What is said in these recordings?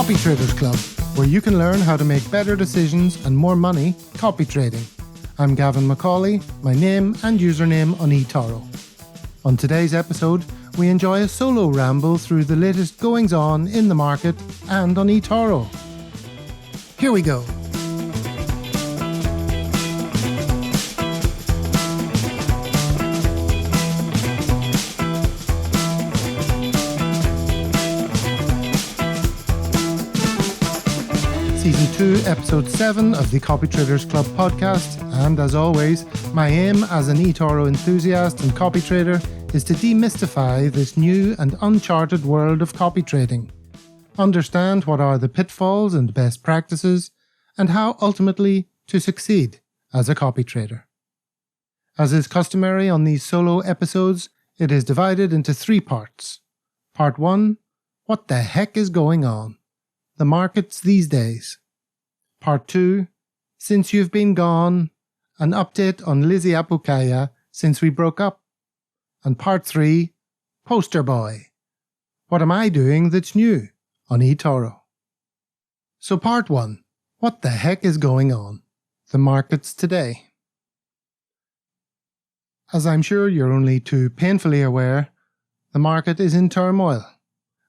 Copytraders Club, where you can learn how to make better decisions and more money copy trading. I'm Gavin Macaulay, my name and username on eToro. On today's episode, we enjoy a solo ramble through the latest goings-on in the market and on eToro. Here we go. Season 2, Episode 7 of the Copytraders Club podcast, and as always, my aim as an eToro enthusiast and copy trader is to demystify this new and uncharted world of copy trading, understand what are the pitfalls and best practices, and how ultimately to succeed as a copy trader. As is customary on these solo episodes, it is divided into 3 parts. Part 1, what the heck is going on? The markets these days. Part 2, since you've been gone, an update on Liziapukaja since we broke up. And Part 3, Poster Boy. What am I doing that's new on eToro? So Part 1, what the heck is going on? The markets today. As I'm sure you're only too painfully aware, the market is in turmoil.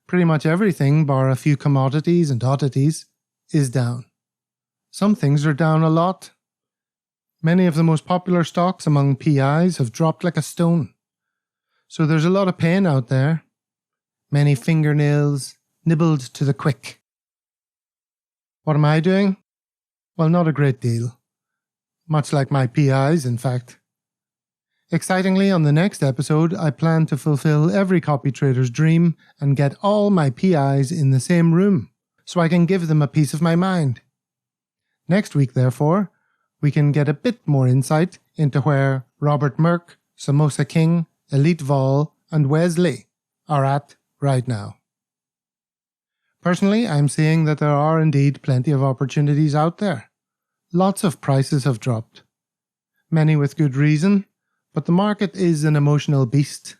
Pretty much everything, bar a few commodities and oddities, is down. Some things are down a lot. Many of the most popular stocks among PIs have dropped like a stone. So there's a lot of pain out there. Many fingernails nibbled to the quick. What am I doing? Well, not a great deal. Much like my PIs, in fact. Excitingly, on the next episode, I plan to fulfill every copy trader's dream and get all my PIs in the same room, so I can give them a piece of my mind. Next week, therefore, we can get a bit more insight into where Robert Merck, Samosa King, Elite Vol, and Wesley are at right now. Personally, I'm seeing that there are indeed plenty of opportunities out there. Lots of prices have dropped. Many with good reason. But the market is an emotional beast.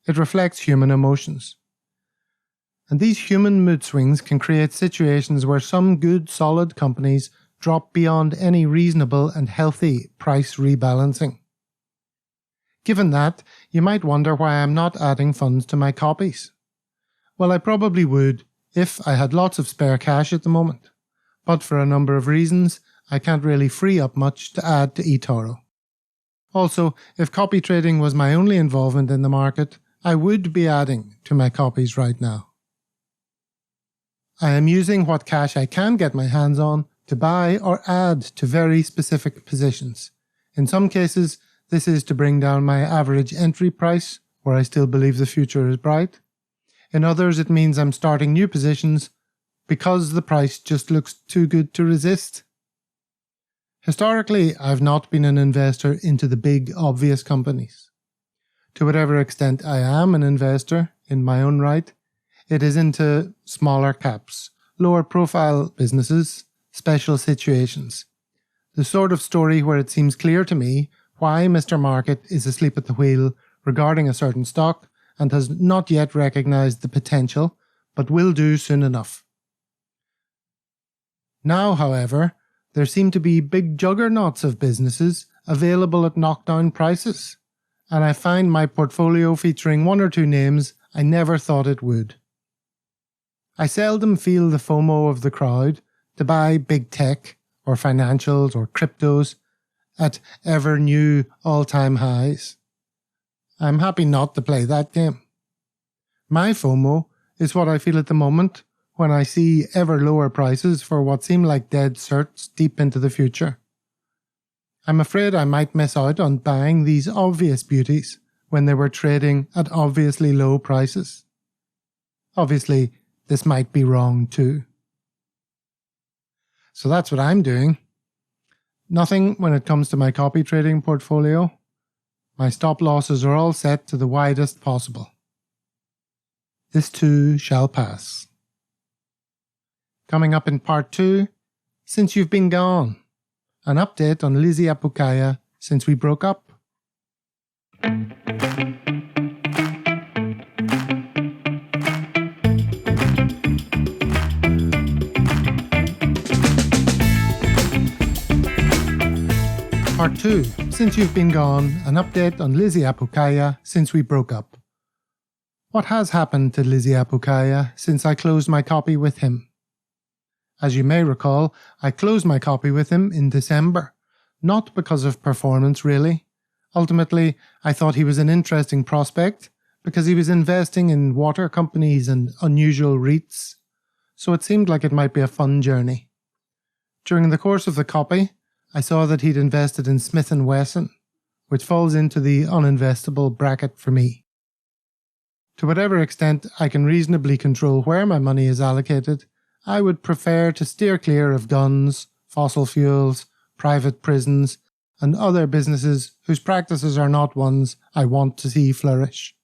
It reflects human emotions. And these human mood swings can create situations where some good, solid companies drop beyond any reasonable and healthy price rebalancing. Given that, you might wonder why I'm not adding funds to my copies. Well, I probably would if I had lots of spare cash at the moment. But for a number of reasons, I can't really free up much to add to eToro. Also, if copy trading was my only involvement in the market, I would be adding to my copies right now. I am using what cash I can get my hands on to buy or add to very specific positions. In some cases, this is to bring down my average entry price, where I still believe the future is bright. In others, it means I'm starting new positions because the price just looks too good to resist. Historically, I've not been an investor into the big, obvious companies. To whatever extent I am an investor in my own right, it is into smaller caps, lower profile businesses, special situations. The sort of story where it seems clear to me why Mr. Market is asleep at the wheel regarding a certain stock and has not yet recognized the potential, but will do soon enough. Now, however, there seem to be big juggernauts of businesses available at knockdown prices, and I find my portfolio featuring 1 or 2 names I never thought it would. I seldom feel the FOMO of the crowd to buy big tech or financials or cryptos at ever new all-time highs. I'm happy not to play that game. My FOMO is what I feel at the moment when I see ever lower prices for what seem like dead certs deep into the future. I'm afraid I might miss out on buying these obvious beauties when they were trading at obviously low prices. Obviously, this might be wrong too. So that's what I'm doing. Nothing when it comes to my copy trading portfolio. My stop losses are all set to the widest possible. This too shall pass. Coming up in Part 2, Since You've Been Gone, an update on Liziapukaja since we broke up. Part 2. Since you've been gone, an update on Liziapukaja since we broke up. What has happened to Liziapukaja since I closed my copy with him? As you may recall, I closed my copy with him in December, not because of performance really. Ultimately, I thought he was an interesting prospect because he was investing in water companies and unusual REITs, so it seemed like it might be a fun journey. During the course of the copy, I saw that he'd invested in Smith & Wesson, which falls into the uninvestable bracket for me. To whatever extent I can reasonably control where my money is allocated, I would prefer to steer clear of guns, fossil fuels, private prisons, and other businesses whose practices are not ones I want to see flourish.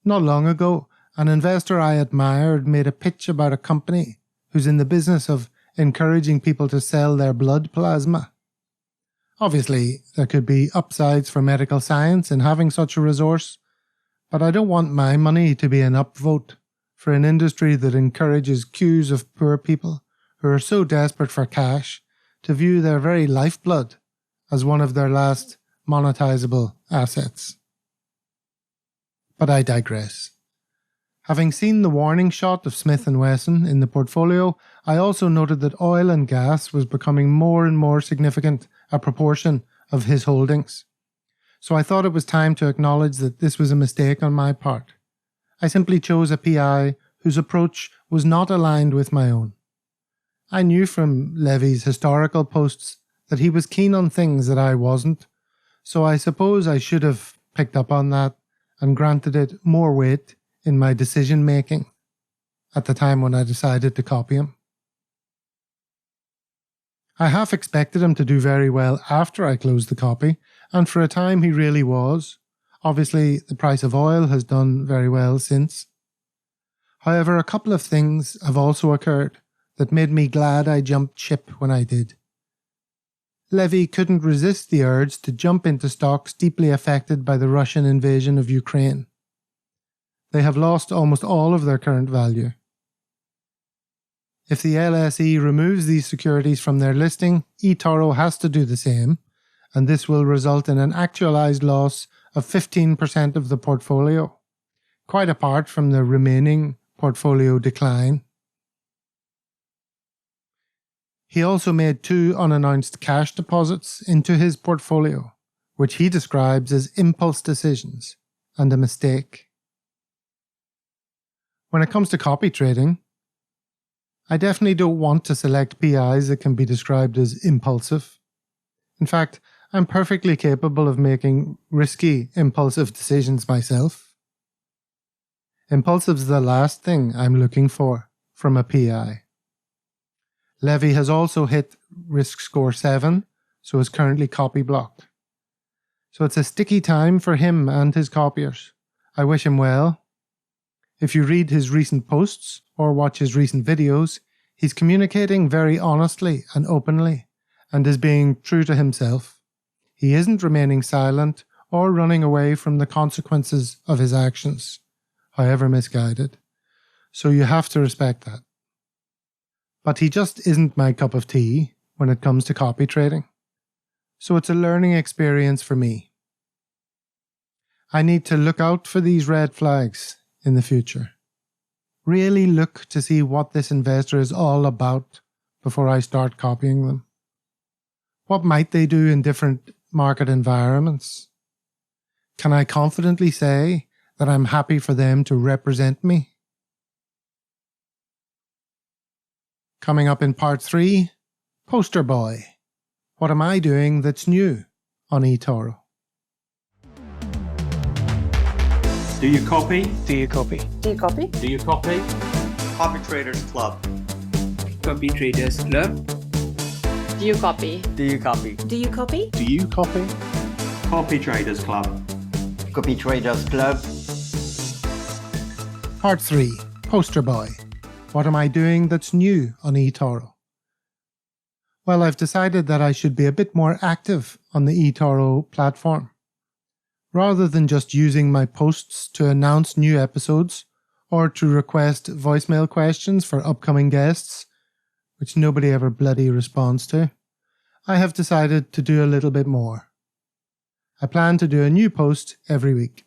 Not long ago, an investor I admired made a pitch about a company who's in the business of encouraging people to sell their blood plasma. Obviously, there could be upsides for medical science in having such a resource, but I don't want my money to be an upvote for an industry that encourages queues of poor people who are so desperate for cash to view their very lifeblood as one of their last monetizable assets. But I digress. Having seen the warning shot of Smith & Wesson in the portfolio, I also noted that oil and gas was becoming more and more significant a proportion of his holdings. So I thought it was time to acknowledge that this was a mistake on my part. I simply chose a PI whose approach was not aligned with my own. I knew from Levy's historical posts that he was keen on things that I wasn't, so I suppose I should have picked up on that and granted it more weight in my decision-making at the time when I decided to copy him. I half expected him to do very well after I closed the copy, and for a time he really was. Obviously, the price of oil has done very well since. However, a couple of things have also occurred that made me glad I jumped ship when I did. Levy couldn't resist the urge to jump into stocks deeply affected by the Russian invasion of Ukraine. They have lost almost all of their current value. If the LSE removes these securities from their listing, eToro has to do the same, and this will result in an actualized loss of 15% of the portfolio, quite apart from the remaining portfolio decline. He also made 2 unannounced cash deposits into his portfolio, which he describes as impulse decisions and a mistake. When it comes to copy trading, I definitely don't want to select PIs that can be described as impulsive. In fact, I'm perfectly capable of making risky, impulsive decisions myself. Impulsive's the last thing I'm looking for from a PI. Levy has also hit risk score 7, so is currently copy blocked. So it's a sticky time for him and his copiers. I wish him well. If you read his recent posts or watch his recent videos, he's communicating very honestly and openly, and is being true to himself. He isn't remaining silent or running away from the consequences of his actions, however misguided. So you have to respect that. But he just isn't my cup of tea when it comes to copy trading. So it's a learning experience for me. I need to look out for these red flags in the future. Really look to see what this investor is all about before I start copying them. What might they do in different market environments? Can I confidently say that I'm happy for them to represent me? Coming up in part 3, Poster Boy. What am I doing that's new on eToro? Do you copy? Do you copy? Do you copy? Do you copy? Copytraders Club. Copytraders Club. Do you copy? Do you copy? Do you copy? Do you copy? Copytraders Club. Copytraders Club. Part 3, Poster Boy. What am I doing that's new on eToro? Well, I've decided that I should be a bit more active on the eToro platform. Rather than just using my posts to announce new episodes or to request voicemail questions for upcoming guests, which nobody ever bloody responds to, I have decided to do a little bit more. I plan to do a new post every week.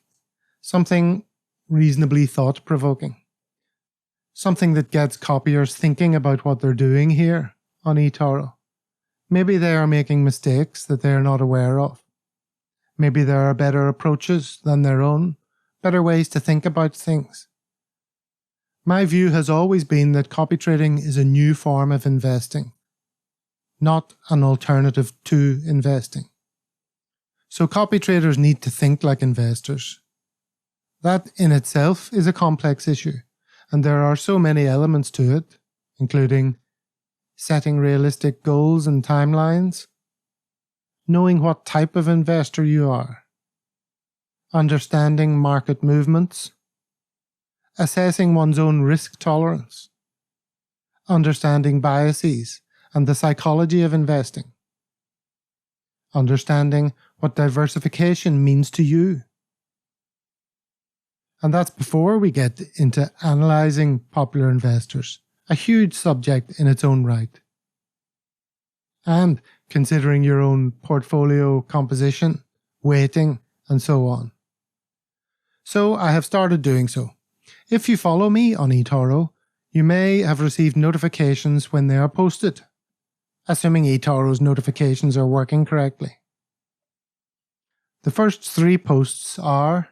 Something reasonably thought-provoking. Something that gets copyers thinking about what they're doing here on eToro. Maybe they are making mistakes that they are not aware of. Maybe there are better approaches than their own, better ways to think about things. My view has always been that copy trading is a new form of investing, not an alternative to investing. So copy traders need to think like investors. That in itself is a complex issue, and there are so many elements to it, including setting realistic goals and timelines, knowing what type of investor you are, understanding market movements, assessing one's own risk tolerance, understanding biases and the psychology of investing, understanding what diversification means to you. And that's before we get into analysing popular investors, a huge subject in its own right. And considering your own portfolio composition, weighting, and so on. So I have started doing so. If you follow me on eToro, you may have received notifications when they are posted, assuming eToro's notifications are working correctly. The first 3 posts are: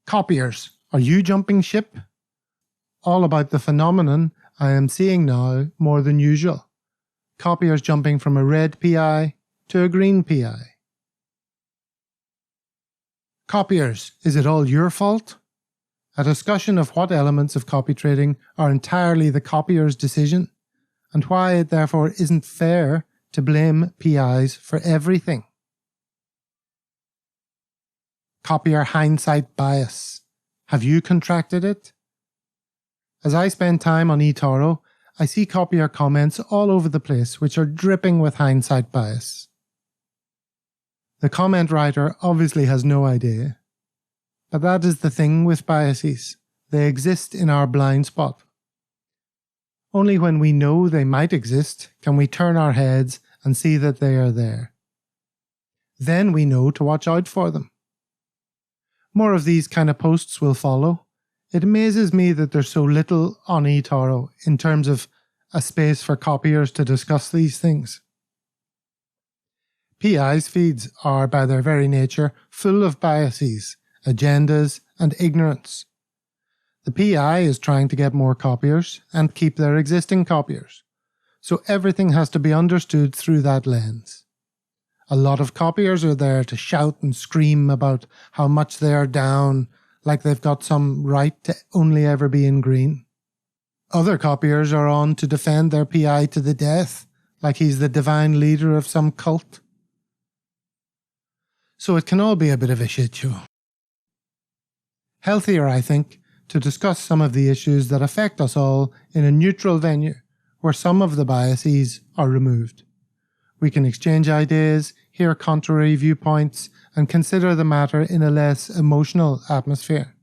Copiers, are you jumping ship? All about the phenomenon I am seeing now more than usual. Copiers jumping from a red PI to a green PI. Copiers, is it all your fault? A discussion of what elements of copy trading are entirely the copier's decision, and why it therefore isn't fair to blame PIs for everything. Copier hindsight bias. Have you contracted it? As I spend time on eToro, I see copier comments all over the place which are dripping with hindsight bias. The comment writer obviously has no idea. But that is the thing with biases. They exist in our blind spot. Only when we know they might exist can we turn our heads and see that they are there. Then we know to watch out for them. More of these kind of posts will follow. It amazes me that there's so little on eToro in terms of a space for copiers to discuss these things. PI's feeds are, by their very nature, full of biases, agendas, and ignorance. The PI is trying to get more copiers and keep their existing copiers, so everything has to be understood through that lens. A lot of copiers are there to shout and scream about how much they are down, like they've got some right to only ever be in green. Other copiers are on to defend their PI to the death, like he's the divine leader of some cult. So it can all be a bit of a shit show. Healthier, I think, to discuss some of the issues that affect us all in a neutral venue, where some of the biases are removed. We can exchange ideas, hear contrary viewpoints, and consider the matter in a less emotional atmosphere.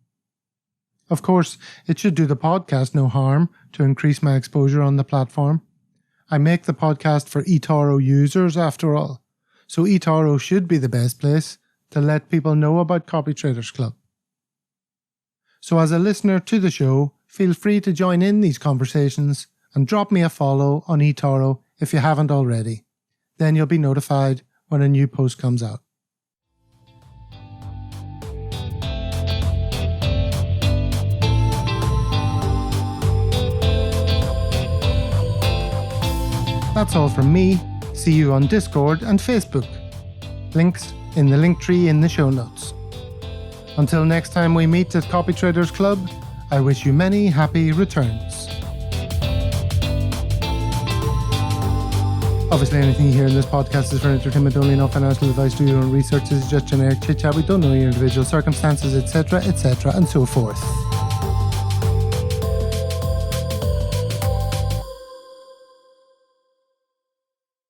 Of course, it should do the podcast no harm to increase my exposure on the platform. I make the podcast for eToro users after all, so eToro should be the best place to let people know about Copytraders Club. So as a listener to the show, feel free to join in these conversations and drop me a follow on eToro if you haven't already. Then you'll be notified when a new post comes out. That's all from me. See you on Discord and Facebook. Links in the link tree in the show notes. Until next time we meet at Copytraders Club, I wish you many happy returns. Obviously, anything you hear in this podcast is for entertainment only, no financial advice. Do your own research. This is just generic chit-chat. We don't know your individual circumstances, etc., etc., and so forth.